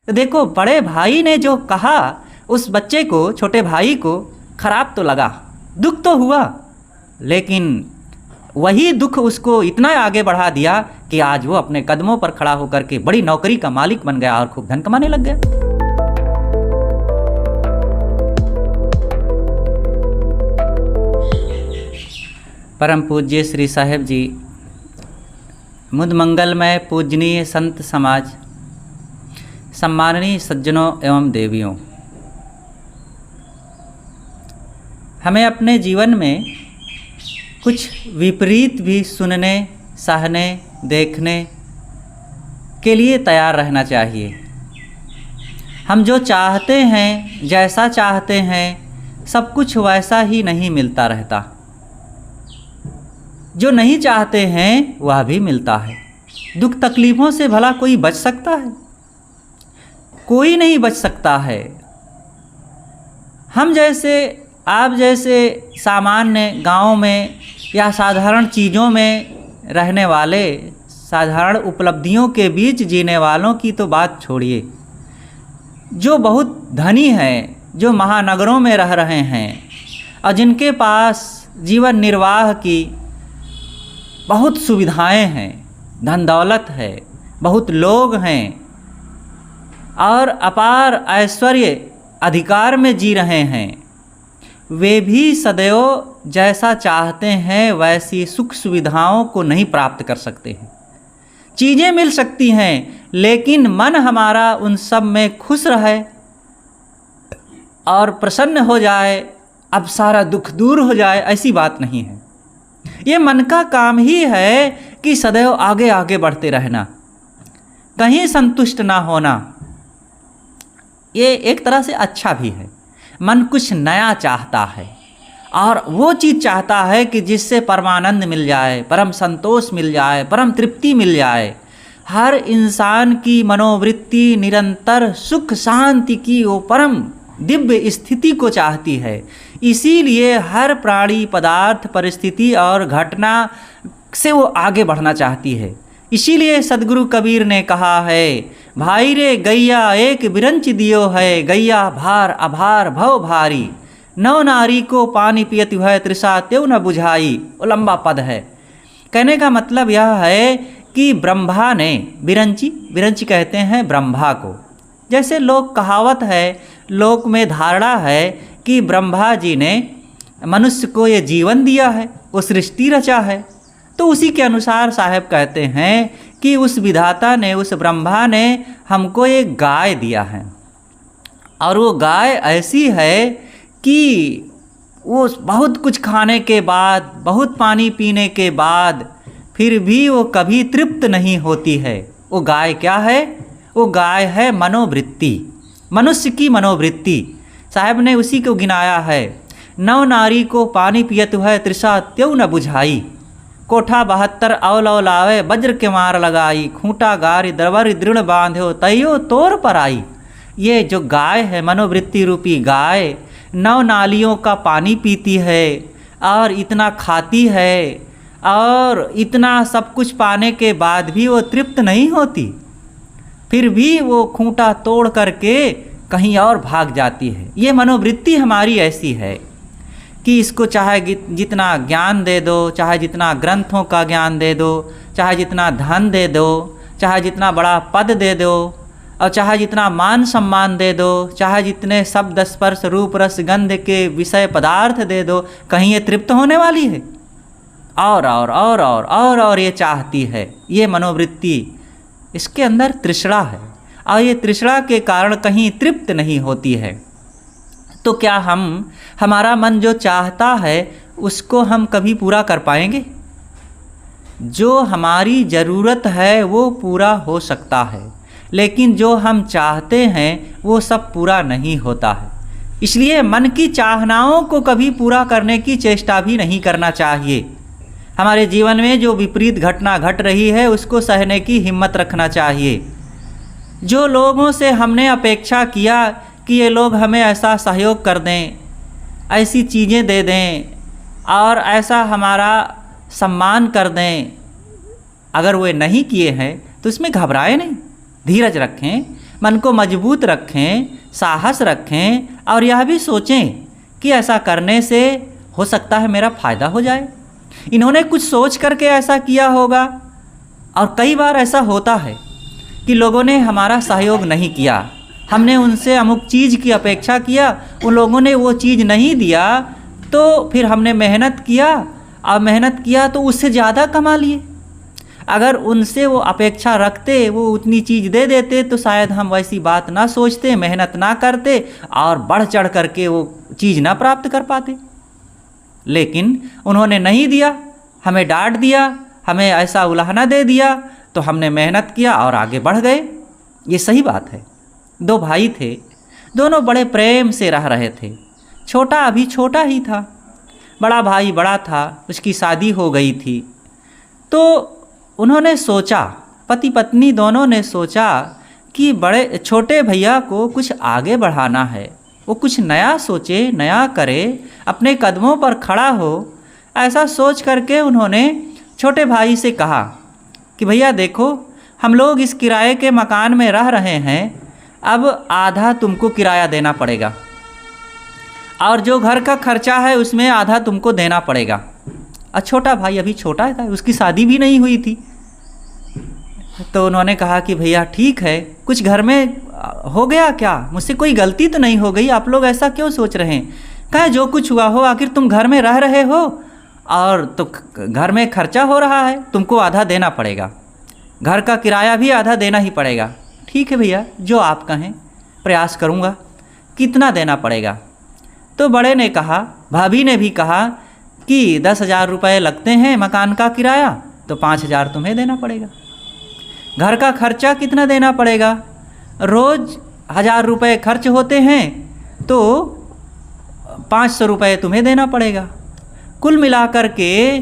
तो देखो, बड़े भाई ने जो कहा उस बच्चे को, छोटे भाई को खराब तो लगा, दुख तो हुआ, लेकिन वही दुख उसको इतना आगे बढ़ा दिया कि आज वो अपने कदमों पर खड़ा होकर के बड़ी नौकरी का मालिक बन गया और खूब धन कमाने लग गया। परम पूज्य श्री साहेब जी, मुद मंगलमय पूजनीय संत समाज, सम्माननीय सज्जनों एवं देवियों, हमें अपने जीवन में कुछ विपरीत भी सुनने, सहने, देखने के लिए तैयार रहना चाहिए। हम जो चाहते हैं, जैसा चाहते हैं, सब कुछ वैसा ही नहीं मिलता रहता। जो नहीं चाहते हैं वह भी मिलता है। दुख तकलीफ़ों से भला कोई बच सकता है? कोई नहीं बच सकता है। हम जैसे, आप जैसे सामान्य गांव में या साधारण चीज़ों में रहने वाले, साधारण उपलब्धियों के बीच जीने वालों की तो बात छोड़िए। जो बहुत धनी हैं, जो महानगरों में रह रहे हैं और जिनके पास जीवन निर्वाह की बहुत सुविधाएं हैं, धन दौलत है, बहुत लोग हैं और अपार ऐश्वर्य अधिकार में जी रहे हैं, वे भी सदैव जैसा चाहते हैं वैसी सुख सुविधाओं को नहीं प्राप्त कर सकते हैं। चीज़ें मिल सकती हैं, लेकिन मन हमारा उन सब में खुश रहे और प्रसन्न हो जाए, अब सारा दुख दूर हो जाए, ऐसी बात नहीं है। ये मन का काम ही है कि सदैव आगे आगे बढ़ते रहना, कहीं संतुष्ट ना होना। ये एक तरह से अच्छा भी है। मन कुछ नया चाहता है और वो चीज़ चाहता है कि जिससे परमानंद मिल जाए, परम संतोष मिल जाए, परम तृप्ति मिल जाए। हर इंसान की मनोवृत्ति निरंतर सुख शांति की वो परम दिव्य स्थिति को चाहती है। इसीलिए हर प्राणी, पदार्थ, परिस्थिति और घटना से वो आगे बढ़ना चाहती है। इसीलिए सदगुरु कबीर ने कहा है, भाई रे गैया एक बिरंच दियो है, गैया भार अभार भव भारी, नौ नारी को पानी पियत है, तृषा त्यों न बुझाई। वो लंबा पद है। कहने का मतलब यह है कि ब्रह्मा ने, बिरंची कहते हैं ब्रह्मा को। जैसे लोक कहावत है, लोक में धारणा है कि ब्रह्मा जी ने मनुष्य को ये जीवन दिया है, वो सृष्टि रचा है, तो उसी के अनुसार साहब कहते हैं कि उस विधाता ने, उस ब्रह्मा ने हमको एक गाय दिया है और वो गाय ऐसी है कि वो बहुत कुछ खाने के बाद, बहुत पानी पीने के बाद फिर भी वो कभी तृप्त नहीं होती है। वो गाय क्या है? वो गाय है मनोवृत्ति, मनुष्य की मनोवृत्ति। साहब ने उसी को गिनाया है, नौ नारी को पानी पियत है, तृषा त्यों न बुझाई, कोठा 72 औलो लावे, वज्र के मार लगाई, खूंटा गारी दरवर दृढ़ बांध्यो, तैयो तोर पर आई। ये जो गाय है, मनोवृत्ति रूपी गाय, 9 नालियों का पानी पीती है और इतना खाती है और इतना सब कुछ पाने के बाद भी वो तृप्त नहीं होती, फिर भी वो खूंटा तोड़ करके कहीं और भाग जाती है। ये मनोवृत्ति हमारी ऐसी है कि इसको चाहे जितना ज्ञान दे दो, चाहे जितना ग्रंथों का ज्ञान दे दो, चाहे जितना धन दे दो, चाहे जितना बड़ा पद दे दो और चाहे जितना मान सम्मान दे दो, चाहे जितने शब्द स्पर्श रूप रस गंध के विषय पदार्थ दे दो, कहीं ये तृप्त होने वाली है? और ये चाहती है। ये मनोवृत्ति, इसके अंदर तृष्णा है और ये तृष्णा के कारण कहीं तृप्त नहीं होती है। तो क्या हमारा मन जो चाहता है उसको हम कभी पूरा कर पाएंगे? जो हमारी ज़रूरत है वो पूरा हो सकता है, लेकिन जो हम चाहते हैं वो सब पूरा नहीं होता है। इसलिए मन की चाहनाओं को कभी पूरा करने की चेष्टा भी नहीं करना चाहिए। हमारे जीवन में जो विपरीत घटना घट रही है उसको सहने की हिम्मत रखना चाहिए। जो लोगों से हमने अपेक्षा किया कि ये लोग हमें ऐसा सहयोग कर दें, ऐसी चीज़ें दे दें और ऐसा हमारा सम्मान कर दें, अगर वे नहीं किए हैं तो इसमें घबराए नहीं, धीरज रखें। मन को मजबूत रखें, साहस रखें और यह भी सोचें कि ऐसा करने से हो सकता है मेरा फ़ायदा हो जाए। इन्होंने कुछ सोच करके ऐसा किया होगा। और कई बार ऐसा होता है कि लोगों ने हमारा सहयोग नहीं किया, हमने उनसे अमुक चीज़ की अपेक्षा किया, उन लोगों ने वो चीज़ नहीं दिया, तो फिर हमने मेहनत किया और मेहनत किया तो उससे ज़्यादा कमा लिए। अगर उनसे वो अपेक्षा रखते, वो उतनी चीज़ दे देते तो शायद हम वैसी बात ना सोचते, मेहनत ना करते और बढ़ चढ़ करके वो चीज़ ना प्राप्त कर पाते। लेकिन उन्होंने नहीं दिया, हमें डांट दिया, हमें ऐसा उलाहना दे दिया, तो हमने मेहनत किया और आगे बढ़ गए। ये सही बात है। दो भाई थे, दोनों बड़े प्रेम से रह रहे थे। छोटा अभी छोटा ही था, बड़ा भाई बड़ा था, उसकी शादी हो गई थी। तो उन्होंने सोचा, पति पत्नी दोनों ने सोचा कि बड़े छोटे भैया को कुछ आगे बढ़ाना है, वो कुछ नया सोचे, नया करे, अपने कदमों पर खड़ा हो। ऐसा सोच करके उन्होंने छोटे भाई से कहा कि भैया देखो, हम लोग इस किराए के मकान में रह रहे हैं, अब आधा तुमको किराया देना पड़ेगा और जो घर का खर्चा है उसमें आधा तुमको देना पड़ेगा। और छोटा भाई अभी छोटा था, उसकी शादी भी नहीं हुई थी। तो उन्होंने कहा कि भैया ठीक है, कुछ घर में हो गया क्या, मुझसे कोई गलती तो नहीं हो गई, आप लोग ऐसा क्यों सोच रहे हैं। कहा जो कुछ हुआ हो, आखिर तुम घर में रह रहे हो और तो घर में खर्चा हो रहा है, तुमको आधा देना पड़ेगा, घर का किराया भी आधा देना ही पड़ेगा। ठीक है भैया, जो आप कहें, प्रयास करूँगा। कितना देना पड़ेगा? तो बड़े ने कहा, भाभी ने भी कहा कि 10,000 रुपये लगते हैं मकान का किराया, तो 5,000 तुम्हें देना पड़ेगा। घर का खर्चा कितना देना पड़ेगा? रोज़ 1,000 रुपये खर्च होते हैं, तो 500 रुपये तुम्हें देना पड़ेगा। कुल मिलाकर के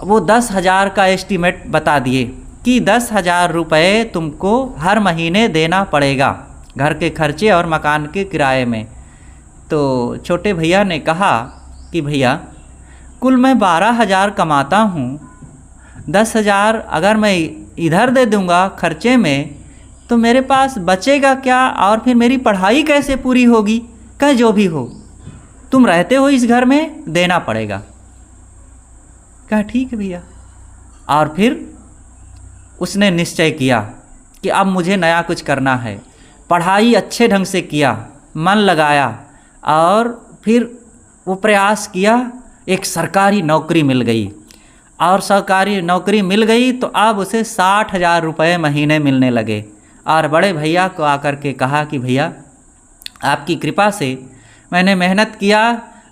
वो 10,000 का एस्टीमेट बता दिए कि 10,000 रुपये तुमको हर महीने देना पड़ेगा घर के खर्चे और मकान के किराए में। तो छोटे भैया ने कहा कि भैया कुल मैं 12,000 कमाता हूँ, 10,000 अगर मैं इधर दे दूँगा खर्चे में तो मेरे पास बचेगा क्या, और फिर मेरी पढ़ाई कैसे पूरी होगी। कहे जो भी हो, तुम रहते हो इस घर में, देना पड़ेगा। कहा ठीक है भैया। और फिर उसने निश्चय किया कि अब मुझे नया कुछ करना है। पढ़ाई अच्छे ढंग से किया, मन लगाया और फिर वो प्रयास किया, एक सरकारी नौकरी मिल गई। और सरकारी नौकरी मिल गई तो अब उसे 60,000 रुपये महीने मिलने लगे। और बड़े भैया को आकर के कहा कि भैया आपकी कृपा से मैंने मेहनत किया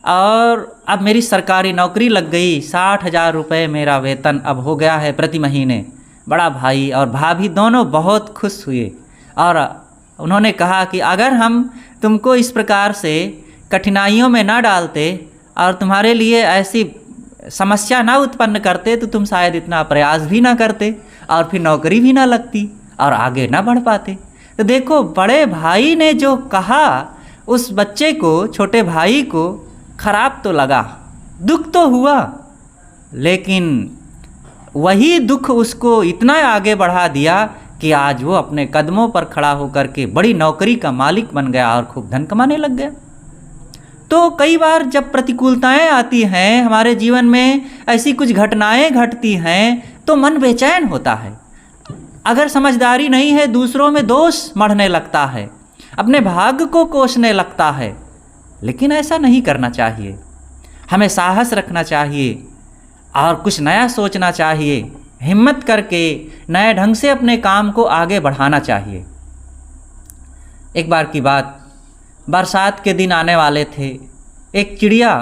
और अब मेरी सरकारी नौकरी लग गई, 60,000 रुपये मेरा वेतन अब हो गया है प्रति महीने। बड़ा भाई और भाभी दोनों बहुत खुश हुए और उन्होंने कहा कि अगर हम तुमको इस प्रकार से कठिनाइयों में ना डालते और तुम्हारे लिए ऐसी समस्या ना उत्पन्न करते तो तुम शायद इतना प्रयास भी ना करते और फिर नौकरी भी ना लगती और आगे ना बढ़ पाते। तो देखो, बड़े भाई ने जो कहा उस बच्चे को, छोटे भाई को खराब तो लगा, दुख तो हुआ, लेकिन वही दुख उसको इतना आगे बढ़ा दिया कि आज वो अपने कदमों पर खड़ा होकर के बड़ी नौकरी का मालिक बन गया और खूब धन कमाने लग गया। तो कई बार जब प्रतिकूलताएं आती हैं हमारे जीवन में, ऐसी कुछ घटनाएं घटती हैं तो मन बेचैन होता है। अगर समझदारी नहीं है, दूसरों में दोष मढ़ने लगता है, अपने भाग्य को कोसने लगता है। लेकिन ऐसा नहीं करना चाहिए, हमें साहस रखना चाहिए और कुछ नया सोचना चाहिए, हिम्मत करके नए ढंग से अपने काम को आगे बढ़ाना चाहिए। एक बार की बात, बरसात के दिन आने वाले थे। एक चिड़िया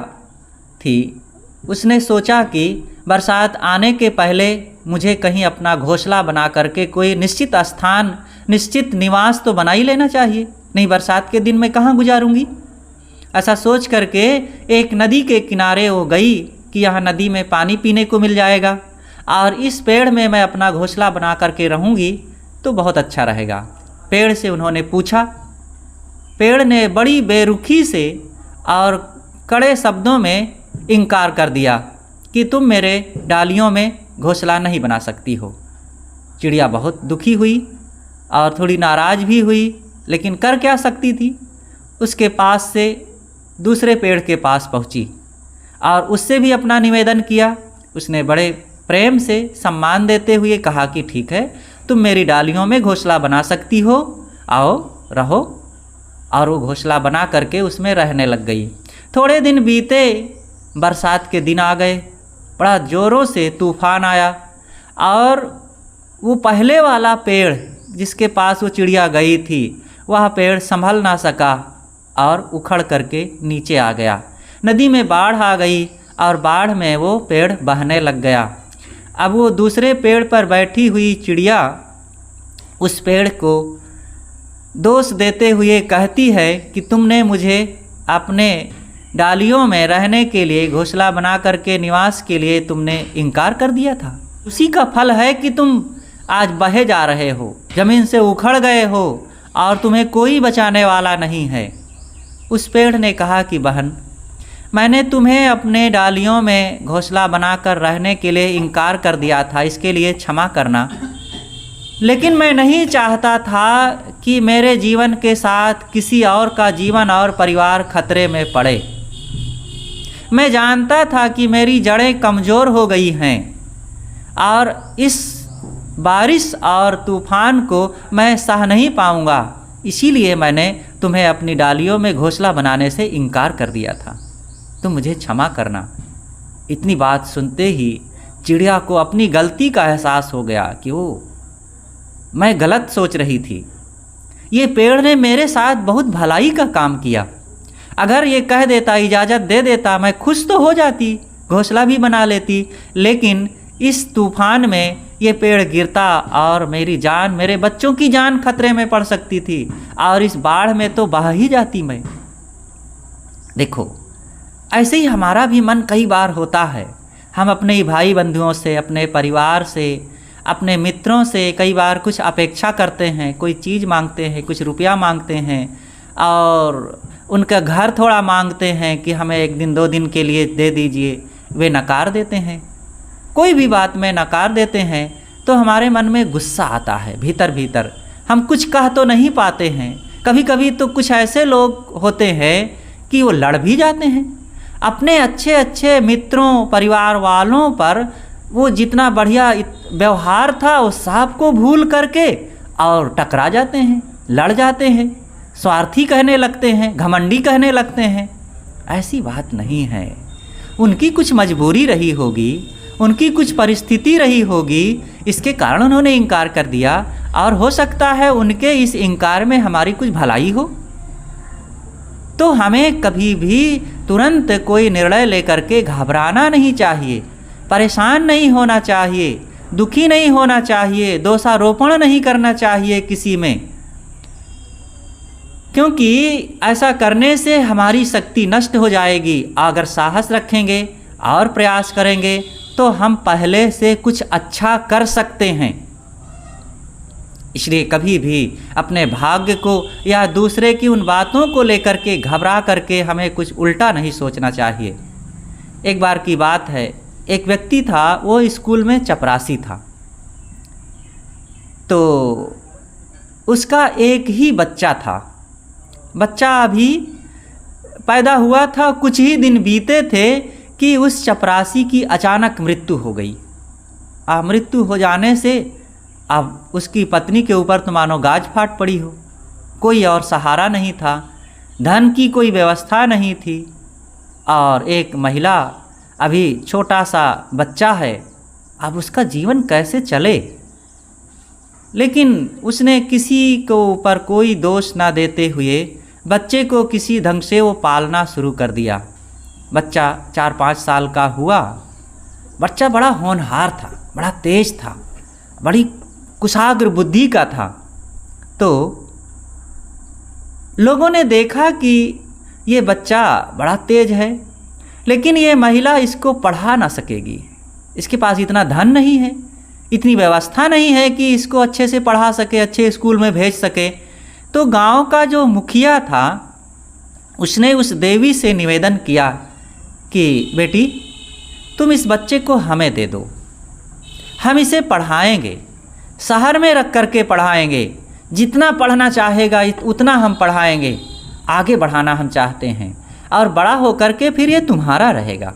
थी, उसने सोचा कि बरसात आने के पहले मुझे कहीं अपना घोंसला बना करके कोई निश्चित स्थान, निश्चित निवास तो बना ही लेना चाहिए, नहीं बरसात के दिन मैं कहाँ गुजारूंगी। ऐसा सोच करके एक नदी के किनारे वो गई कि यहाँ नदी में पानी पीने को मिल जाएगा और इस पेड़ में मैं अपना घोंसला बना करके रहूँगी तो बहुत अच्छा रहेगा। पेड़ से उन्होंने पूछा, पेड़ ने बड़ी बेरुखी से और कड़े शब्दों में इनकार कर दिया कि तुम मेरे डालियों में घोंसला नहीं बना सकती हो। चिड़िया बहुत दुखी हुई और थोड़ी नाराज़ भी हुई, लेकिन कर क्या सकती थी। उसके पास से दूसरे पेड़ के पास पहुंची और उससे भी अपना निवेदन किया। उसने बड़े प्रेम से सम्मान देते हुए कहा कि ठीक है, तुम मेरी डालियों में घोंसला बना सकती हो, आओ रहो। और वो घोंसला बना करके उसमें रहने लग गई। थोड़े दिन बीते, बरसात के दिन आ गए, बड़ा ज़ोरों से तूफान आया और वो पहले वाला पेड़ जिसके पास वो चिड़िया गई थी, वह पेड़ संभल ना सका और उखड़ करके नीचे आ गया। नदी में बाढ़ आ गई और बाढ़ में वो पेड़ बहने लग गया। अब वो दूसरे पेड़ पर बैठी हुई चिड़िया उस पेड़ को दोष देते हुए कहती है कि तुमने मुझे अपने डालियों में रहने के लिए, घोंसला बना करके निवास के लिए तुमने इनकार कर दिया था। उसी का फल है कि तुम आज बहे जा रहे हो, ज़मीन से उखड़ गए हो और तुम्हें कोई बचाने वाला नहीं है। उस पेड़ ने कहा कि बहन, मैंने तुम्हें अपने डालियों में घोंसला बनाकर रहने के लिए इनकार कर दिया था, इसके लिए क्षमा करना। लेकिन मैं नहीं चाहता था कि मेरे जीवन के साथ किसी और का जीवन और परिवार खतरे में पड़े। मैं जानता था कि मेरी जड़ें कमज़ोर हो गई हैं और इस बारिश और तूफान को मैं सह नहीं पाऊंगा, इसीलिए मैंने तुम्हें अपनी डालियों में घोंसला बनाने से इनकार कर दिया था। तुम मुझे क्षमा करना। इतनी बात सुनते ही चिड़िया को अपनी गलती का एहसास हो गया कि मैं गलत सोच रही थी। ये पेड़ ने मेरे साथ बहुत भलाई का काम किया। अगर ये कह देता, इजाज़त दे देता, मैं खुश तो हो जाती, घोंसला भी बना लेती। लेकिन इस तूफान में ये पेड़ गिरता और मेरी जान, मेरे बच्चों की जान खतरे में पड़ सकती थी और इस बाढ़ में तो बह ही जाती मैं। देखो, ऐसे ही हमारा भी मन कई बार होता है। हम अपने भाई बंधुओं से, अपने परिवार से, अपने मित्रों से कई बार कुछ अपेक्षा करते हैं, कोई चीज़ मांगते हैं, कुछ रुपया मांगते हैं और उनका घर थोड़ा मांगते हैं कि हमें 1 दिन 2 दिन के लिए दे दीजिए। वे नकार देते हैं, कोई भी बात में नकार देते हैं तो हमारे मन में गुस्सा आता है। भीतर भीतर हम कुछ कह तो नहीं पाते हैं। कभी कभी तो कुछ ऐसे लोग होते हैं कि वो लड़ भी जाते हैं। अपने अच्छे अच्छे मित्रों, परिवार वालों पर वो जितना बढ़िया व्यवहार था वो सब को भूल करके और टकरा जाते हैं, लड़ जाते हैं, स्वार्थी कहने लगते हैं, घमंडी कहने लगते हैं। ऐसी बात नहीं है। उनकी कुछ मजबूरी रही होगी, उनकी कुछ परिस्थिति रही होगी, इसके कारण उन्होंने इनकार कर दिया और हो सकता है उनके इस इनकार में हमारी कुछ भलाई हो। तो हमें कभी भी तुरंत कोई निर्णय लेकर के घबराना नहीं चाहिए, परेशान नहीं होना चाहिए, दुखी नहीं होना चाहिए, दोषारोपण नहीं करना चाहिए किसी में, क्योंकि ऐसा करने से हमारी शक्ति नष्ट हो जाएगी। अगर साहस रखेंगे और प्रयास करेंगे तो हम पहले से कुछ अच्छा कर सकते हैं। इसलिए कभी भी अपने भाग्य को या दूसरे की उन बातों को लेकर के घबरा करके हमें कुछ उल्टा नहीं सोचना चाहिए। एक बार की बात है, एक व्यक्ति था, वो स्कूल में चपरासी था। तो उसका एक ही बच्चा था। बच्चा अभी पैदा हुआ था, कुछ ही दिन बीते थे कि उस चपरासी की अचानक मृत्यु हो गई। मृत्यु हो जाने से अब उसकी पत्नी के ऊपर तो मानो गाज फाट पड़ी हो। कोई और सहारा नहीं था, धन की कोई व्यवस्था नहीं थी और एक महिला, अभी छोटा सा बच्चा है, अब उसका जीवन कैसे चले। लेकिन उसने किसी को ऊपर कोई दोष ना देते हुए बच्चे को किसी ढंग से वो पालना शुरू कर दिया। बच्चा 4-5 साल का हुआ। बच्चा बड़ा होनहार था, बड़ा तेज था, बड़ी कुशाग्र बुद्धि का था। तो लोगों ने देखा कि ये बच्चा बड़ा तेज है, लेकिन ये महिला इसको पढ़ा ना सकेगी, इसके पास इतना धन नहीं है, इतनी व्यवस्था नहीं है कि इसको अच्छे से पढ़ा सके, अच्छे स्कूल में भेज सके। तो गांव का जो मुखिया था उसने उस देवी से निवेदन किया कि बेटी, तुम इस बच्चे को हमें दे दो, हम इसे पढ़ाएंगे, शहर में रख करके पढ़ाएंगे, जितना पढ़ना चाहेगा उतना हम पढ़ाएंगे, आगे बढ़ाना हम चाहते हैं, और बड़ा होकर के फिर ये तुम्हारा रहेगा,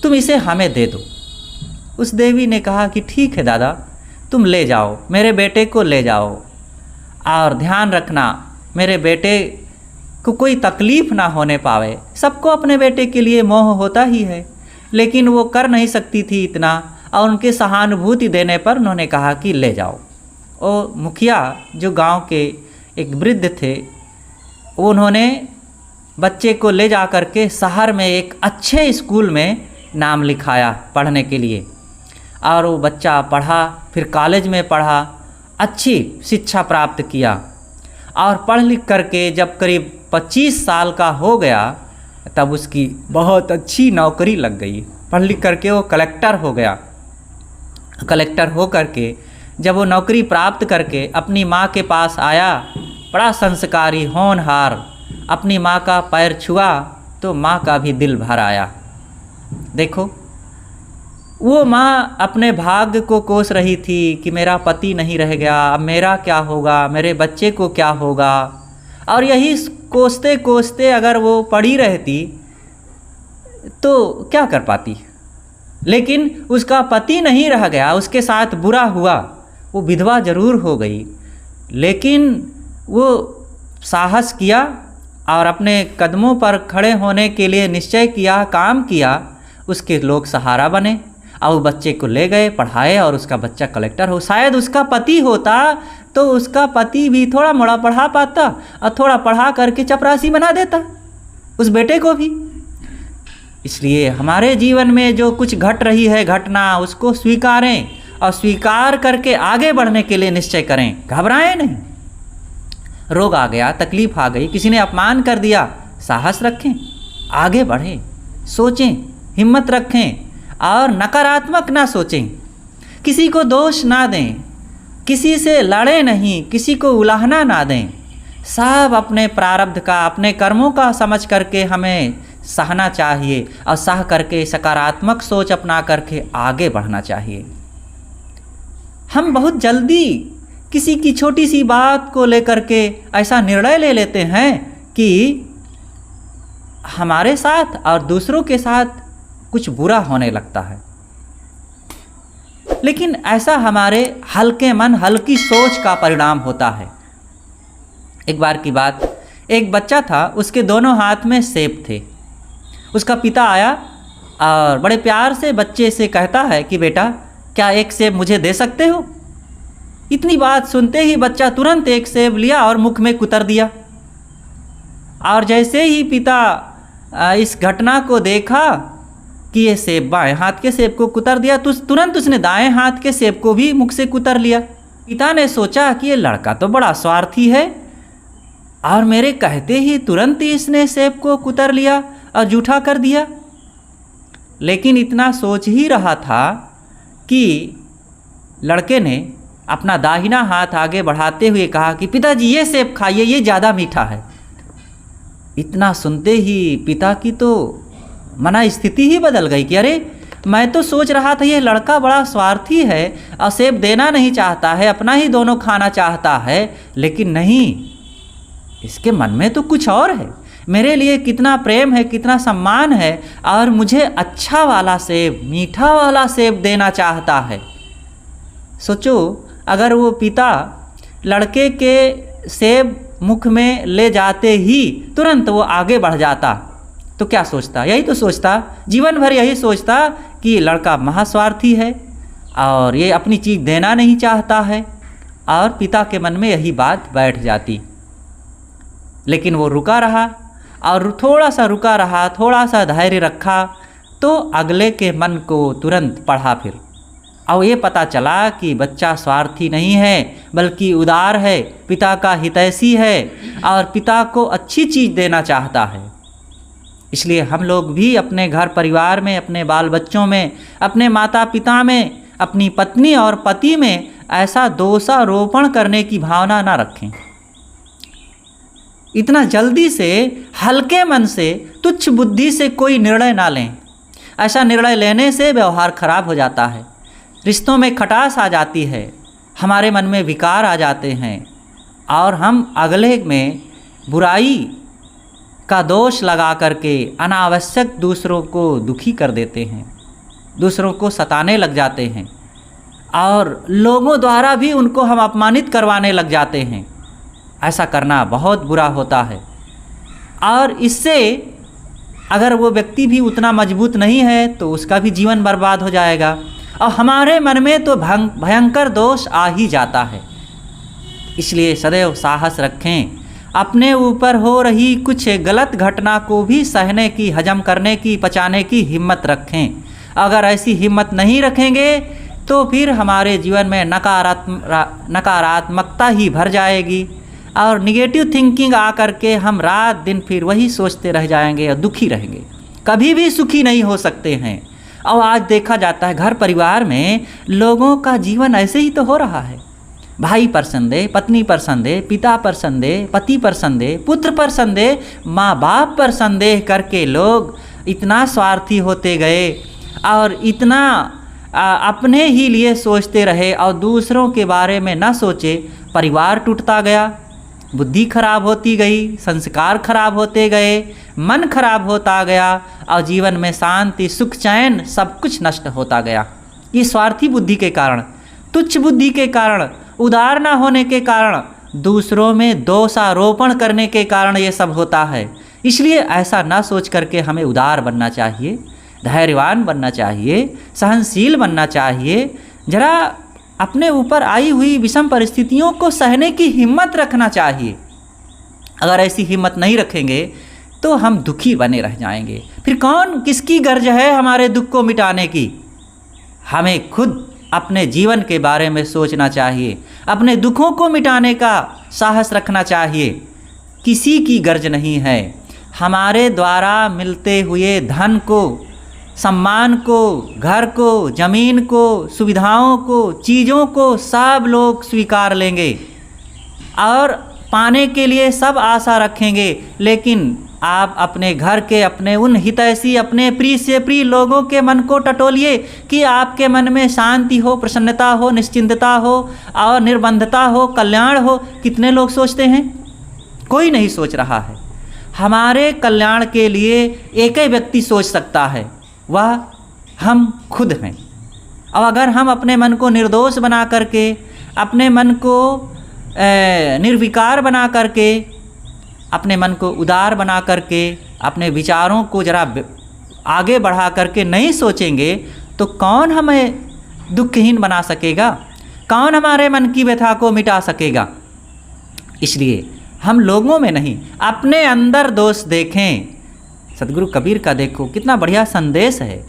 तुम इसे हमें दे दो। उस देवी ने कहा कि ठीक है दादा, तुम ले जाओ, मेरे बेटे को ले जाओ, और ध्यान रखना मेरे बेटे को कोई तकलीफ़ ना होने पावे। सबको अपने बेटे के लिए मोह होता ही है, लेकिन वो कर नहीं सकती थी इतना, और उनके सहानुभूति देने पर उन्होंने कहा कि ले जाओ। और मुखिया जो गांव के एक वृद्ध थे, उन्होंने बच्चे को ले जा कर के शहर में एक अच्छे स्कूल में नाम लिखाया पढ़ने के लिए, और वो बच्चा पढ़ा, फिर कॉलेज में पढ़ा, अच्छी शिक्षा प्राप्त किया, और पढ़ लिख करके जब करीब 25 साल का हो गया तब उसकी बहुत अच्छी नौकरी लग गई। पढ़ लिख करके वो कलेक्टर हो गया। कलेक्टर हो करके जब वो नौकरी प्राप्त करके अपनी माँ के पास आया, बड़ा संस्कारी होनहार, अपनी माँ का पैर छुआ तो माँ का भी दिल भर आया। देखो, वो माँ अपने भाग्य को कोस रही थी कि मेरा पति नहीं रह गया, अब मेरा क्या होगा, मेरे बच्चे को क्या होगा, और यही कोसते कोसते अगर वो पड़ी रहती तो क्या कर पाती। लेकिन उसका पति नहीं रह गया, उसके साथ बुरा हुआ, वो विधवा जरूर हो गई, लेकिन वो साहस किया और अपने कदमों पर खड़े होने के लिए निश्चय किया, काम किया, उसके लोग सहारा बने, और बच्चे को ले गए, पढ़ाए, और उसका बच्चा कलेक्टर हो। शायद उसका पति होता तो उसका पति भी थोड़ा मोड़ा पढ़ा पाता, और थोड़ा पढ़ा करके चपरासी बना देता उस बेटे को भी। इसलिए हमारे जीवन में जो कुछ घट रही है घटना, उसको स्वीकारें, और स्वीकार करके आगे बढ़ने के लिए निश्चय करें, घबराएं नहीं। रोग आ गया, तकलीफ आ गई, किसी ने अपमान कर दिया, साहस रखें, आगे बढ़ें, सोचें, हिम्मत रखें, और नकारात्मक ना सोचें, किसी को दोष ना दें, किसी से लड़ें नहीं, किसी को उलाहना ना दें। सब अपने प्रारब्ध का, अपने कर्मों का समझ करके हमें सहना चाहिए, और सह करके सकारात्मक सोच अपना करके आगे बढ़ना चाहिए। हम बहुत जल्दी किसी की छोटी सी बात को लेकर के ऐसा निर्णय ले लेते हैं कि हमारे साथ और दूसरों के साथ कुछ बुरा होने लगता है, लेकिन ऐसा हमारे हल्के मन, हल्की सोच का परिणाम होता है। एक बार की बात, एक बच्चा था, उसके दोनों हाथ में सेब थे। उसका पिता आया और बड़े प्यार से बच्चे से कहता है कि बेटा, क्या एक सेब मुझे दे सकते हो? इतनी बात सुनते ही बच्चा तुरंत एक सेब लिया और मुख में कुतर दिया। और जैसे ही पिता इस घटना को देखा कि ये सेब बाएं हाथ के सेब को कुतर दिया, तो तुरंत उसने दाएं हाथ के सेब को भी मुख से कुतर लिया। पिता ने सोचा कि ये लड़का तो बड़ा स्वार्थी है, और मेरे कहते ही तुरंत ही इसने सेब को कुतर लिया और जूठा कर दिया। लेकिन इतना सोच ही रहा था कि लड़के ने अपना दाहिना हाथ आगे बढ़ाते हुए कहा कि पिताजी ये सेब खाइए, ये ज़्यादा मीठा है। इतना सुनते ही पिता की तो मना स्थिति ही बदल गई कि अरे, मैं तो सोच रहा था ये लड़का बड़ा स्वार्थी है और सेब देना नहीं चाहता है, अपना ही दोनों खाना चाहता है, लेकिन नहीं, इसके मन में तो कुछ और है, मेरे लिए कितना प्रेम है, कितना सम्मान है, और मुझे अच्छा वाला सेब, मीठा वाला सेब देना चाहता है। सोचो, अगर वो पिता लड़के के सेब मुख में ले जाते ही तुरंत वो आगे बढ़ जाता तो क्या सोचता? यही तो सोचता, जीवन भर यही सोचता कि लड़का महास्वार्थी है और ये अपनी चीज़ देना नहीं चाहता है, और पिता के मन में यही बात बैठ जाती। लेकिन वो रुका रहा, और थोड़ा सा रुका रहा, थोड़ा सा धैर्य रखा, तो अगले के मन को तुरंत पढ़ा फिर, और ये पता चला कि बच्चा स्वार्थी नहीं है बल्कि उदार है, पिता का हितैषी है और पिता को अच्छी चीज़ देना चाहता है। इसलिए हम लोग भी अपने घर परिवार में, अपने बाल बच्चों में, अपने माता पिता में, अपनी पत्नी और पति में ऐसा दोषारोपण करने की भावना ना रखें। इतना जल्दी से, हल्के मन से, तुच्छ बुद्धि से कोई निर्णय ना लें। ऐसा निर्णय लेने से व्यवहार खराब हो जाता है, रिश्तों में खटास आ जाती है, हमारे मन में विकार आ जाते हैं और हम अगले में बुराई का दोष लगा करके अनावश्यक दूसरों को दुखी कर देते हैं, दूसरों को सताने लग जाते हैं और लोगों द्वारा भी उनको हम अपमानित करवाने लग जाते हैं। ऐसा करना बहुत बुरा होता है और इससे अगर वो व्यक्ति भी उतना मजबूत नहीं है तो उसका भी जीवन बर्बाद हो जाएगा और हमारे मन में तो भयंकर दोष आ ही जाता है। इसलिए सदैव साहस रखें, अपने ऊपर हो रही कुछ गलत घटना को भी सहने की, हजम करने की, पचाने की हिम्मत रखें। अगर ऐसी हिम्मत नहीं रखेंगे तो फिर हमारे जीवन में नकारात्मकता ही भर जाएगी और निगेटिव थिंकिंग आकर के हम रात दिन फिर वही सोचते रह जाएंगे और दुखी रहेंगे, कभी भी सुखी नहीं हो सकते हैं। और आज देखा जाता है घर परिवार में लोगों का जीवन ऐसे ही तो हो रहा है। भाई पर संदेह, पत्नी पर संदेह, पिता पर संदेह, पति पर संदेह, पुत्र पर संदेह, माँ बाप पर संदेह करके लोग इतना स्वार्थी होते गए और इतना अपने ही लिए सोचते रहे और दूसरों के बारे में न सोचे। परिवार टूटता गया, बुद्धि खराब होती गई, संस्कार खराब होते गए, मन खराब होता गया और जीवन में शांति, सुख, चैन सब कुछ नष्ट होता गया। ये स्वार्थी बुद्धि के कारण, तुच्छ बुद्धि के कारण, उदार न होने के कारण, दूसरों में दोषारोपण करने के कारण ये सब होता है। इसलिए ऐसा ना सोच करके हमें उदार बनना चाहिए, धैर्यवान बनना चाहिए, सहनशील बनना चाहिए। जरा अपने ऊपर आई हुई विषम परिस्थितियों को सहने की हिम्मत रखना चाहिए। अगर ऐसी हिम्मत नहीं रखेंगे तो हम दुखी बने रह जाएंगे। फिर कौन किसकी गर्ज है हमारे दुख को मिटाने की? हमें खुद अपने जीवन के बारे में सोचना चाहिए, अपने दुखों को मिटाने का साहस रखना चाहिए। किसी की गर्ज नहीं है। हमारे द्वारा मिलते हुए धन को, सम्मान को, घर को, ज़मीन को, सुविधाओं को, चीज़ों को सब लोग स्वीकार लेंगे और पाने के लिए सब आशा रखेंगे। लेकिन आप अपने घर के, अपने उन हितैषी, अपने प्रिय से प्रिय लोगों के मन को टटोलिए कि आपके मन में शांति हो, प्रसन्नता हो, निश्चिंतता हो और निर्बंधता हो, कल्याण हो। कितने लोग सोचते हैं? कोई नहीं सोच रहा है। हमारे कल्याण के लिए एक ही व्यक्ति सोच सकता है, वह हम खुद हैं। और अगर हम अपने मन को निर्दोष बना करके, अपने मन को निर्विकार बना करके, अपने मन को उदार बना करके, अपने विचारों को जरा आगे बढ़ा करके नहीं सोचेंगे तो कौन हमें दुखहीन बना सकेगा? कौन हमारे मन की व्यथा को मिटा सकेगा? इसलिए हम लोगों में नहीं, अपने अंदर दोष देखें। सदगुरु कबीर का देखो कितना बढ़िया संदेश है।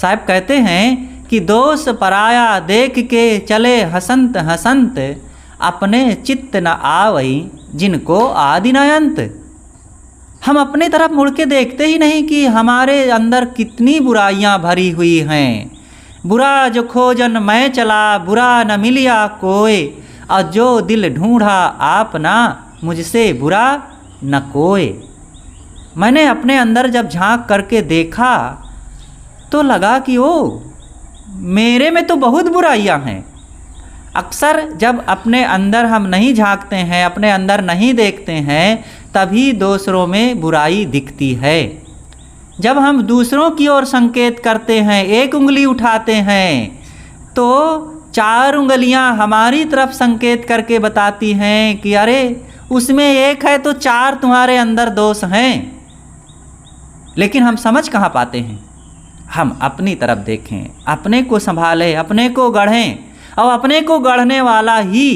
साहब कहते हैं कि दोष पराया देख के चले हसंत हसंत, अपने चित्त न आवई जिनको आदि न अंत। हम अपने तरफ मुड़ के देखते ही नहीं कि हमारे अंदर कितनी बुराइयां भरी हुई हैं। बुरा जो खोजन मैं चला, बुरा न मिलिया कोई, और जो दिल ढूंढा आपना, मुझसे बुरा न कोई। मैंने अपने अंदर जब झांक करके देखा तो लगा कि ओ, मेरे में तो बहुत बुराइयां हैं। अक्सर जब अपने अंदर हम नहीं झांकते हैं, अपने अंदर नहीं देखते हैं, तभी दूसरों में बुराई दिखती है। जब हम दूसरों की ओर संकेत करते हैं, एक उंगली उठाते हैं, तो 4 उंगलियां हमारी तरफ संकेत करके बताती हैं कि अरे उसमें एक है तो 4 तुम्हारे अंदर दोष हैं। लेकिन हम समझ कहाँ पाते हैं? हम अपनी तरफ देखें, अपने को संभालें, अपने को गढ़ें, और अपने को गढ़ने वाला ही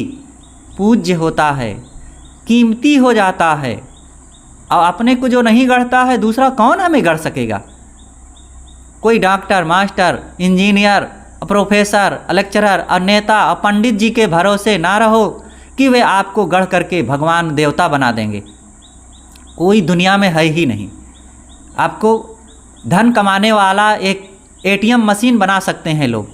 पूज्य होता है, कीमती हो जाता है। और अपने को जो नहीं गढ़ता है, दूसरा कौन हमें गढ़ सकेगा? कोई doctor, master, engineer, professor, lecturer और नेता और पंडित जी के भरोसे ना रहो कि वे आपको गढ़ करके भगवान देवता बना देंगे। कोई दुनिया में है ही नहीं। आपको धन कमाने वाला एक ATM मशीन बना सकते हैं लोग,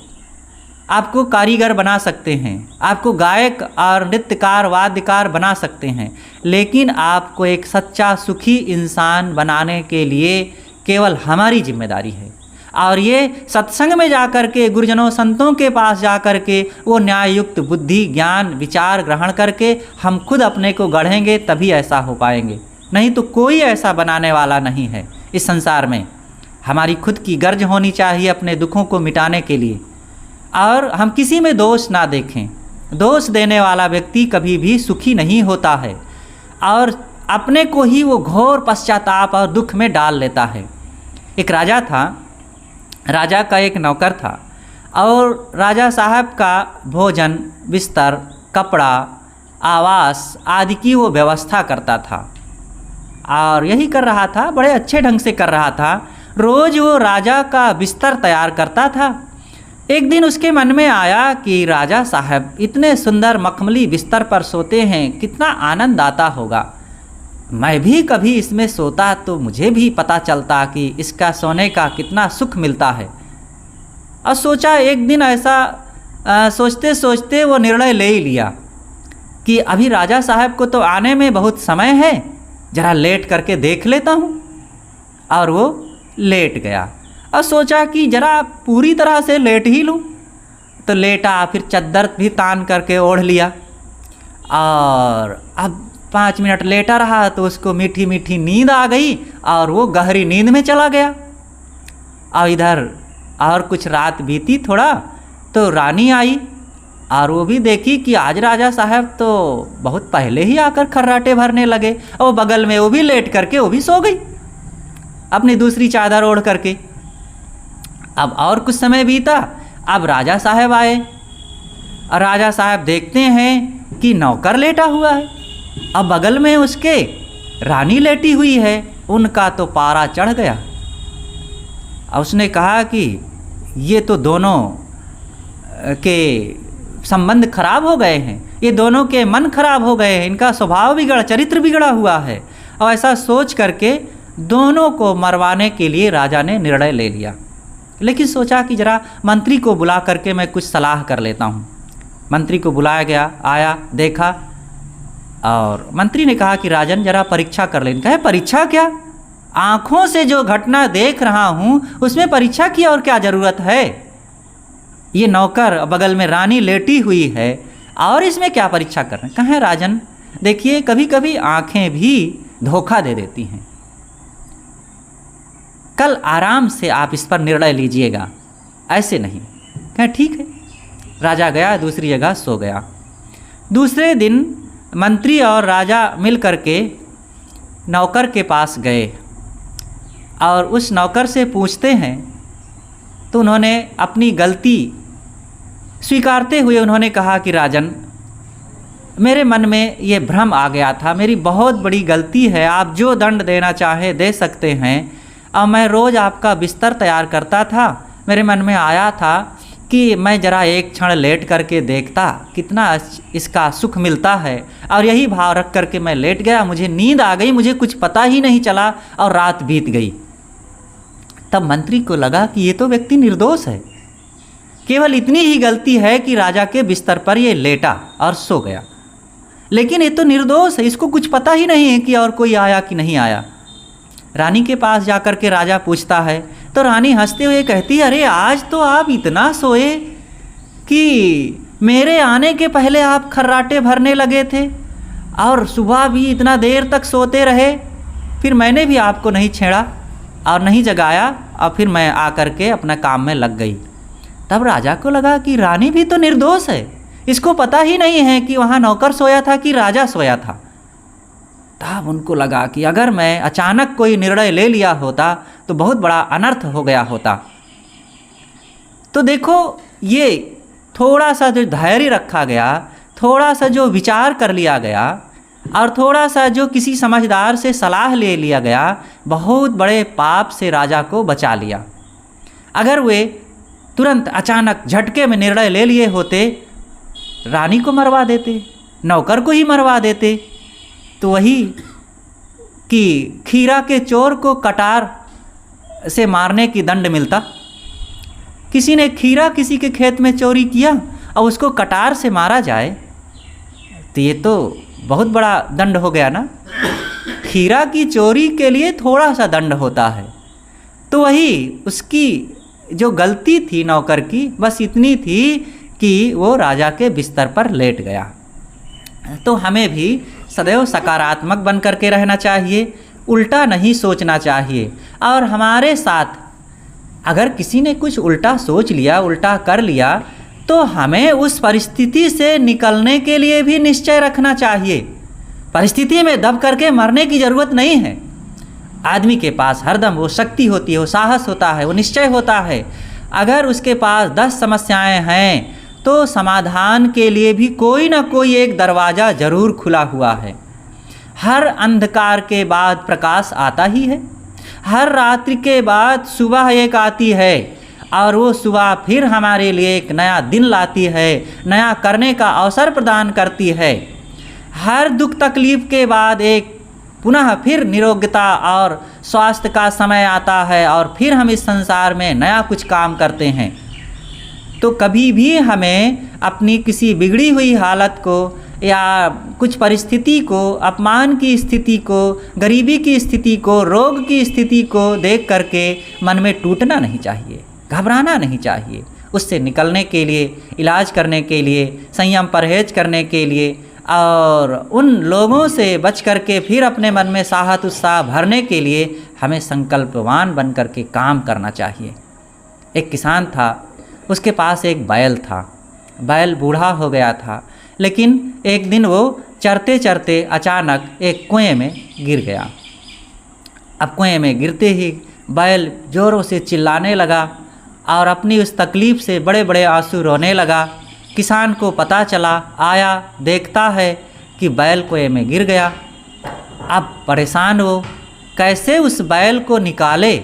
आपको कारीगर बना सकते हैं, आपको गायक और नृत्यकार, वाद्यकार बना सकते हैं, लेकिन आपको एक सच्चा सुखी इंसान बनाने के लिए केवल हमारी जिम्मेदारी है। और ये सत्संग में जा कर के, गुरुजनों संतों के पास जा कर के वो न्याययुक्त बुद्धि ज्ञान विचार ग्रहण करके हम खुद अपने को गढ़ेंगे, तभी ऐसा हो पाएंगे। नहीं तो कोई ऐसा बनाने वाला नहीं है इस संसार में। हमारी खुद की गर्ज होनी चाहिए अपने दुखों को मिटाने के लिए, और हम किसी में दोष ना देखें। दोष देने वाला व्यक्ति कभी भी सुखी नहीं होता है और अपने को ही वो घोर पश्चाताप और दुख में डाल लेता है। एक राजा था, राजा का एक नौकर था और राजा साहब का भोजन बिस्तर कपड़ा आवास आदि की वो व्यवस्था करता था और यही कर रहा था, बड़े अच्छे ढंग से कर रहा था। रोज़ वो राजा का बिस्तर तैयार करता था। एक दिन उसके मन में आया कि राजा साहब इतने सुंदर मखमली बिस्तर पर सोते हैं, कितना आनंद आता होगा। मैं भी कभी इसमें सोता तो मुझे भी पता चलता कि इसका सोने का कितना सुख मिलता है। और सोचा एक दिन ऐसा सोचते सोचते वो निर्णय ले ही लिया कि अभी राजा साहब को तो आने में बहुत समय है, ज़रा लेट करके देख लेता हूँ। और वो लेट गया और सोचा कि ज़रा पूरी तरह से लेट ही लूँ। तो लेटा, फिर चद्दर भी तान करके ओढ़ लिया और अब 5 मिनट लेटा रहा तो उसको मीठी मीठी नींद आ गई और वो गहरी नींद में चला गया। और इधर और कुछ रात बीती थोड़ा तो रानी आई और वो भी देखी कि आज राजा साहब तो बहुत पहले ही आकर खर्राटे भरने लगे और बगल में वो भी लेट करके वो भी सो गई अपनी दूसरी चादर ओढ़ करके। अब और कुछ समय बीता, अब राजा साहब आए और राजा साहब देखते हैं कि नौकर लेटा हुआ है, अब बगल में उसके रानी लेटी हुई है। उनका तो पारा चढ़ गया और उसने कहा कि ये तो दोनों के संबंध खराब हो गए हैं, ये दोनों के मन खराब हो गए हैं, इनका स्वभाव बिगड़ा, चरित्र बिगड़ा हुआ है। और ऐसा सोच करके दोनों को मरवाने के लिए राजा ने निर्णय ले लिया। लेकिन सोचा कि ज़रा मंत्री को बुला करके मैं कुछ सलाह कर लेता हूँ। मंत्री को बुलाया गया, आया, देखा और मंत्री ने कहा कि राजन ज़रा परीक्षा कर लें। कहे परीक्षा क्या? आँखों से जो घटना देख रहा हूँ उसमें परीक्षा की और क्या ज़रूरत है? ये नौकर बगल में रानी लेटी हुई है और इसमें क्या परीक्षा कर रहे हैं? कहें राजन देखिए कभी कभी आँखें भी धोखा दे देती हैं, कल आराम से आप इस पर निर्णय लीजिएगा, ऐसे नहीं। कहें ठीक है। राजा गया दूसरी जगह सो गया। दूसरे दिन मंत्री और राजा मिल करके नौकर के पास गए और उस नौकर से पूछते हैं तो उन्होंने अपनी गलती स्वीकारते हुए उन्होंने कहा कि राजन मेरे मन में ये भ्रम आ गया था, मेरी बहुत बड़ी गलती है, आप जो दंड देना चाहे दे सकते हैं। और मैं रोज़ आपका बिस्तर तैयार करता था, मेरे मन में आया था कि मैं ज़रा एक क्षण लेट करके देखता कितना इसका सुख मिलता है, और यही भाव रख करके मैं लेट गया, मुझे नींद आ गई, मुझे कुछ पता ही नहीं चला और रात बीत गई। तब मंत्री को लगा कि ये तो व्यक्ति निर्दोष है, केवल इतनी ही गलती है कि राजा के बिस्तर पर ये लेटा और सो गया, लेकिन ये तो निर्दोष है, इसको कुछ पता ही नहीं है कि और कोई आया कि नहीं आया। रानी के पास जाकर के राजा पूछता है तो रानी हंसते हुए कहती है, अरे आज तो आप इतना सोए कि मेरे आने के पहले आप खर्राटे भरने लगे थे और सुबह भी इतना देर तक सोते रहे, फिर मैंने भी आपको नहीं छेड़ा और नहीं जगाया और फिर मैं आकर के अपना काम में लग गई। तब राजा को लगा कि रानी भी तो निर्दोष है, इसको पता ही नहीं है कि वहाँ नौकर सोया था कि राजा सोया था। तब उनको लगा कि अगर मैं अचानक कोई निर्णय ले लिया होता तो बहुत बड़ा अनर्थ हो गया होता। तो देखो ये थोड़ा सा जो धैर्य रखा गया, थोड़ा सा जो विचार कर लिया गया और थोड़ा सा जो किसी समझदार से सलाह ले लिया गया, बहुत बड़े पाप से राजा को बचा लिया। अगर वे तुरंत अचानक झटके में निर्णय ले लिए होते, रानी को मरवा देते, नौकर को ही मरवा देते, तो वही कि खीरा के चोर को कटार से मारने की दंड मिलता। किसी ने खीरा किसी के खेत में चोरी किया और उसको कटार से मारा जाए तो ये तो बहुत बड़ा दंड हो गया ना। खीरा की चोरी के लिए थोड़ा सा दंड होता है, तो वही उसकी जो गलती थी नौकर की बस इतनी थी कि वो राजा के बिस्तर पर लेट गया। तो हमें भी सदैव सकारात्मक बन करके रहना चाहिए, उल्टा नहीं सोचना चाहिए। और हमारे साथ अगर किसी ने कुछ उल्टा सोच लिया, उल्टा कर लिया, तो हमें उस परिस्थिति से निकलने के लिए भी निश्चय रखना चाहिए। परिस्थिति में दब करके मरने की ज़रूरत नहीं है। आदमी के पास हरदम वो शक्ति होती है, वो साहस होता है, वो निश्चय होता है। अगर उसके पास 10 समस्याएं हैं तो समाधान के लिए भी कोई ना कोई एक दरवाज़ा ज़रूर खुला हुआ है। हर अंधकार के बाद प्रकाश आता ही है, हर रात्रि के बाद सुबह एक आती है, और वो सुबह फिर हमारे लिए एक नया दिन लाती है, नया करने का अवसर प्रदान करती है। हर दुख तकलीफ़ के बाद एक पुनः फिर निरोगता और स्वास्थ्य का समय आता है, और फिर हम इस संसार में नया कुछ काम करते हैं। तो कभी भी हमें अपनी किसी बिगड़ी हुई हालत को या कुछ परिस्थिति को, अपमान की स्थिति को, गरीबी की स्थिति को, रोग की स्थिति को देख करके मन में टूटना नहीं चाहिए, घबराना नहीं चाहिए। उससे निकलने के लिए, इलाज करने के लिए, संयम परहेज करने के लिए और उन लोगों से बच करके फिर अपने मन में साहस उत्साह भरने के लिए हमें संकल्पवान बन करके काम करना चाहिए। एक किसान था, उसके पास एक बैल था। बैल बूढ़ा हो गया था, लेकिन एक दिन वो चरते चरते अचानक एक कुएं में गिर गया। अब कुएं में गिरते ही बैल ज़ोरों से चिल्लाने लगा और अपनी उस तकलीफ़ से बड़े बड़े आंसू रोने लगा। किसान को पता चला, आया, देखता है कि बैल कुएं में गिर गया। अब परेशान हो, कैसे उस बैल को निकाले।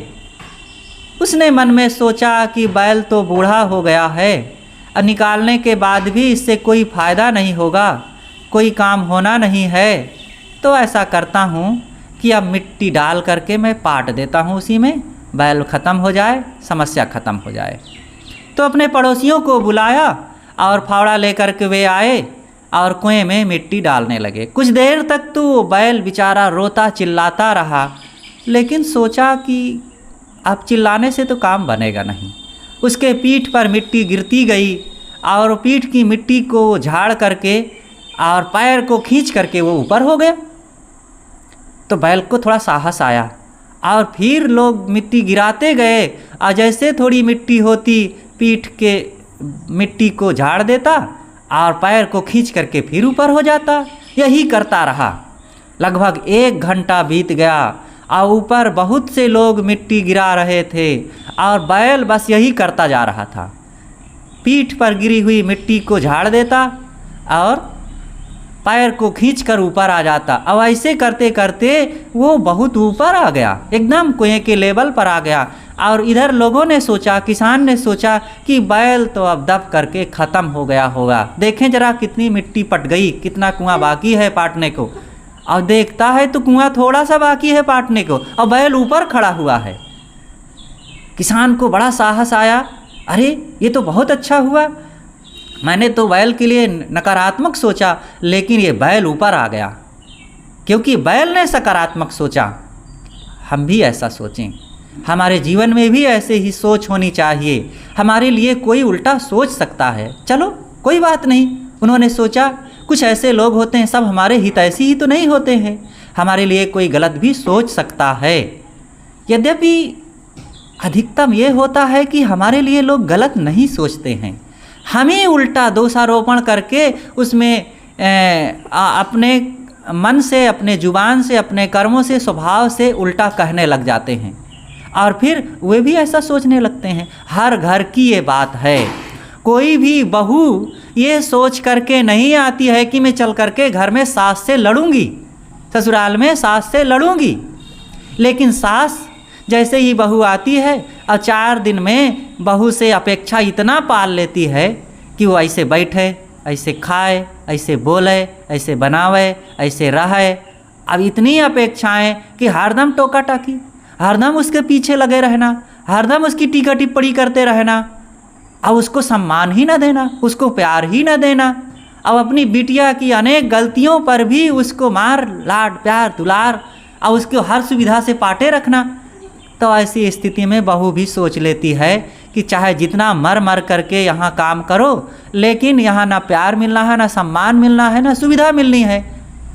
उसने मन में सोचा कि बैल तो बूढ़ा हो गया है और निकालने के बाद भी इससे कोई फ़ायदा नहीं होगा, कोई काम होना नहीं है। तो ऐसा करता हूँ कि अब मिट्टी डाल करके मैं पाट देता हूँ उसी में, बैल ख़त्म हो जाए, समस्या ख़त्म हो जाए। तो अपने पड़ोसियों को बुलाया और फावड़ा लेकर के वे आए और कुएं में मिट्टी डालने लगे। कुछ देर तक तो वो बैल बेचारा रोता चिल्लाता रहा, लेकिन सोचा कि अब चिल्लाने से तो काम बनेगा नहीं। उसके पीठ पर मिट्टी गिरती गई और पीठ की मिट्टी को झाड़ करके और पैर को खींच करके वो ऊपर हो गया। तो बैल को थोड़ा साहस आया और फिर लोग मिट्टी गिराते गए और जैसे थोड़ी मिट्टी होती पीठ के मिट्टी को झाड़ देता और पैर को खींच करके फिर ऊपर हो जाता। यही करता रहा। लगभग 1 घंटा बीत गया और ऊपर बहुत से लोग मिट्टी गिरा रहे थे और बैल बस यही करता जा रहा था। पीठ पर गिरी हुई मिट्टी को झाड़ देता और पैर को खींचकर ऊपर आ जाता। अब ऐसे करते करते वो बहुत ऊपर आ गया, एकदम कुएं के लेवल पर आ गया। और इधर लोगों ने सोचा, किसान ने सोचा कि बैल तो अब दब करके ख़त्म हो गया होगा। देखें जरा कितनी मिट्टी पट गई, कितना कुआं बाकी है पाटने को। और देखता है तो कुआं थोड़ा सा बाकी है पाटने को और बैल ऊपर खड़ा हुआ है। किसान को बड़ा साहस आया, अरे ये तो बहुत अच्छा हुआ, मैंने तो बैल के लिए नकारात्मक सोचा, लेकिन ये बैल ऊपर आ गया क्योंकि बैल ने सकारात्मक सोचा। हम भी ऐसा सोचें, हमारे जीवन में भी ऐसे ही सोच होनी चाहिए। हमारे लिए कोई उल्टा सोच सकता है, चलो कोई बात नहीं, उन्होंने सोचा। कुछ ऐसे लोग होते हैं, सब हमारे हितैषी ही तो नहीं होते हैं, हमारे लिए कोई गलत भी सोच सकता है। यद्यपि अधिकतम ये होता है कि हमारे लिए लोग गलत नहीं सोचते हैं, हमें उल्टा दोषारोपण करके उसमें अपने मन से, अपने जुबान से, अपने कर्मों से, स्वभाव से उल्टा कहने लग जाते हैं और फिर वे भी ऐसा सोचने लगते हैं। हर घर की ये बात है। कोई भी बहू ये सोच करके नहीं आती है कि मैं चल करके घर में सास से लड़ूंगी, ससुराल में सास से लड़ूंगी। लेकिन सास जैसे ही बहू आती है और 4 दिन में बहू से अपेक्षा इतना पाल लेती है कि वो ऐसे बैठे, ऐसे खाए, ऐसे बोले, ऐसे बनावे, ऐसे रहे। अब इतनी अपेक्षाएं कि हरदम टोका टाकी, हरदम उसके पीछे लगे रहना, हरदम उसकी टीका टिप्पणी करते रहना, अब उसको सम्मान ही ना देना, उसको प्यार ही ना देना, अब अपनी बिटिया की अनेक गलतियों पर भी उसको मार लाड प्यार दुलार और उसको हर सुविधा से पाटे रखना। तो ऐसी स्थिति में बहू भी सोच लेती है कि चाहे जितना मर मर करके यहाँ काम करो, लेकिन यहाँ ना प्यार मिलना है, ना सम्मान मिलना है, ना सुविधा मिलनी है,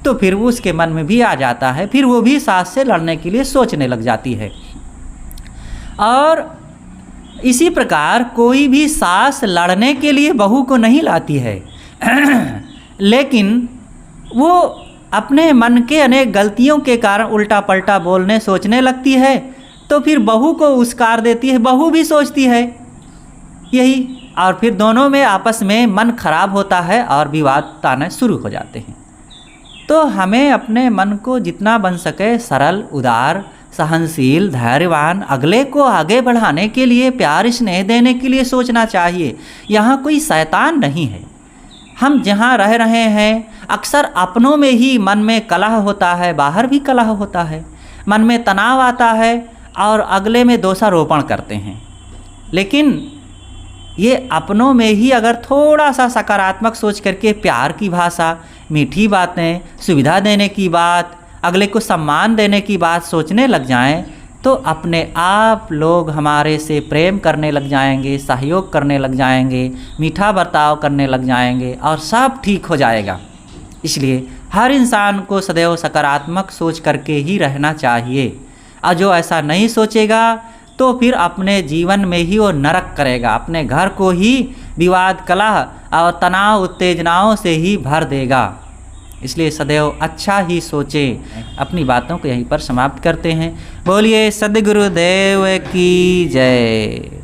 तो फिर वो उसके मन में भी आ जाता है, फिर वो भी सास से लड़ने के लिए सोचने लग जाती है। और इसी प्रकार कोई भी सास लड़ने के लिए बहू को नहीं लाती है लेकिन वो अपने मन के अनेक गलतियों के कारण उल्टा पलटा बोलने सोचने लगती है, तो फिर बहू को उस्कार देती है, बहू भी सोचती है यही, और फिर दोनों में आपस में मन खराब होता है और विवाद आना शुरू हो जाते हैं। तो हमें अपने मन को जितना बन सके सरल, उदार, सहनशील, धैर्यवान, अगले को आगे बढ़ाने के लिए, प्यार स्नेह देने के लिए सोचना चाहिए। यहाँ कोई शैतान नहीं है। हम जहाँ रह रहे हैं अक्सर अपनों में ही मन में कलह होता है, बाहर भी कलह होता है, मन में तनाव आता है और अगले में दोषारोपण करते हैं। लेकिन ये अपनों में ही अगर थोड़ा सा सकारात्मक सोच करके प्यार की भाषा, मीठी बातें, सुविधा देने की बात, अगले को सम्मान देने की बात सोचने लग जाएं, तो अपने आप लोग हमारे से प्रेम करने लग जाएंगे, सहयोग करने लग जाएंगे, मीठा बर्ताव करने लग जाएंगे और सब ठीक हो जाएगा। इसलिए हर इंसान को सदैव सकारात्मक सोच करके ही रहना चाहिए, और जो ऐसा नहीं सोचेगा तो फिर अपने जीवन में ही वो नरक करेगा, अपने घर को ही विवाद, कलह और तनाव, उत्तेजनाओं से ही भर देगा। इसलिए सदैव अच्छा ही सोचें। अपनी बातों को यहीं पर समाप्त करते हैं। बोलिए सद्गुरुदेव की जय।